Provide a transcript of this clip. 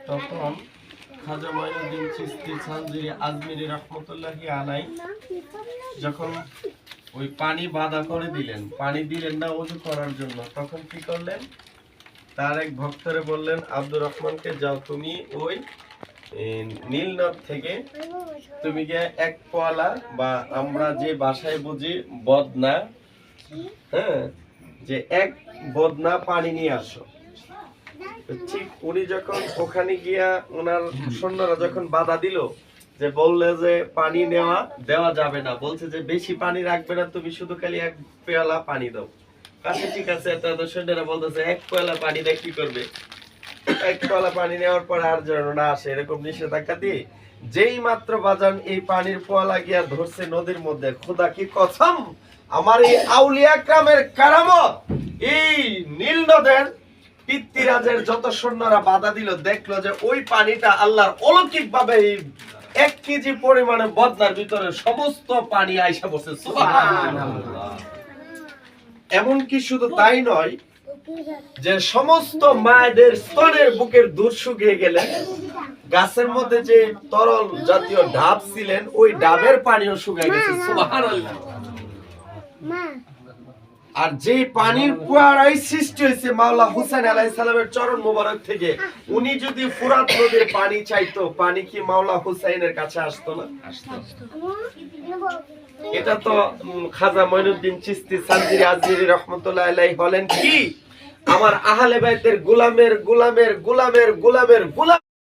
তখন খাজা মঈনুদ্দিন চিশতি সানজিরি আজমিরি রহমতুল্লাহি আলাই যখন ওই পানি বাধা করে দিলেন, পানি দিলেন না ওযু করার জন্য, তখন কি করলেন? তার এক ভক্তরে বললেন, আব্দুর রহমানকে, যাও তুমি ওই নীলনদ থেকে তুমি গিয়ে এক পোয়ালা, বা আমরা যে ভাষায় বুঝি বদনা, হ্যাঁ, যে এক বদনা পানি নিয়ে আসো। ঠিক উনি যখন ওখানে গিয়া ওনার সৈন্যরা যখন বাধা দিল, যে বললে যে পানি দেওয়া যাবে না, বলছে যে বেশি পানি রাখবে না, তুমি শুধু খালি এক পেয়ালা পানি দাও। আচ্ছা ঠিক আছে, তাদের সৈন্যরা বলতেছে এক পেয়ালা পানি দিয়ে কি করবে? এক পেয়ালা পানি নেওয়ার পর আর যেন না আসে এরকম নিষেধাজ্ঞা দিয়ে যেই মাত্র বাজান এই পানির পোয়ালা গিয়া ধরছে নদীর মধ্যে, খোদা কি কসম, আমার এই আউলিয়া কামের কারামত, এই নীল নদের পিতৃরাজের যত সৈন্যরা বাধা দিল, দেখলো যে ওই পানিটা আল্লাহর অলৌকিক ভাবে 1 কেজি পরিমাণে বদনার ভিতরে সমস্ত পানি আইসা বসে। সুবহানাল্লাহ। এমনকি শুধু তাই নয়, যে সমস্ত মায়েদের স্তনের বুকের দুধ শুকিয়ে গেলে গাছের মধ্যে যে তরল জাতীয় ডাব ছিলেন, ওই ডাবের পানিও শুকিয়ে গেছে। সুবহানাল্লাহ। আর যে পানির কুয়ারাই সৃষ্টি হয়েছে মাওলা হুসেন আলাইহিস সালামের চরণ মোবারক থেকে, উনি যদি ফুরাত নদীর পানি চাইতো, পানি কি মাওলা হুসাইনের কাছে আসতো না? এটা তো খাজা মঈনুদ্দিন চিশতি সানজিরি আজমিরি রহমাতুল্লাহ আলাইহি বলেন কি, আমার আহলে বাইতের গোলামের গোলামের গোলামের গোলামের গোলাম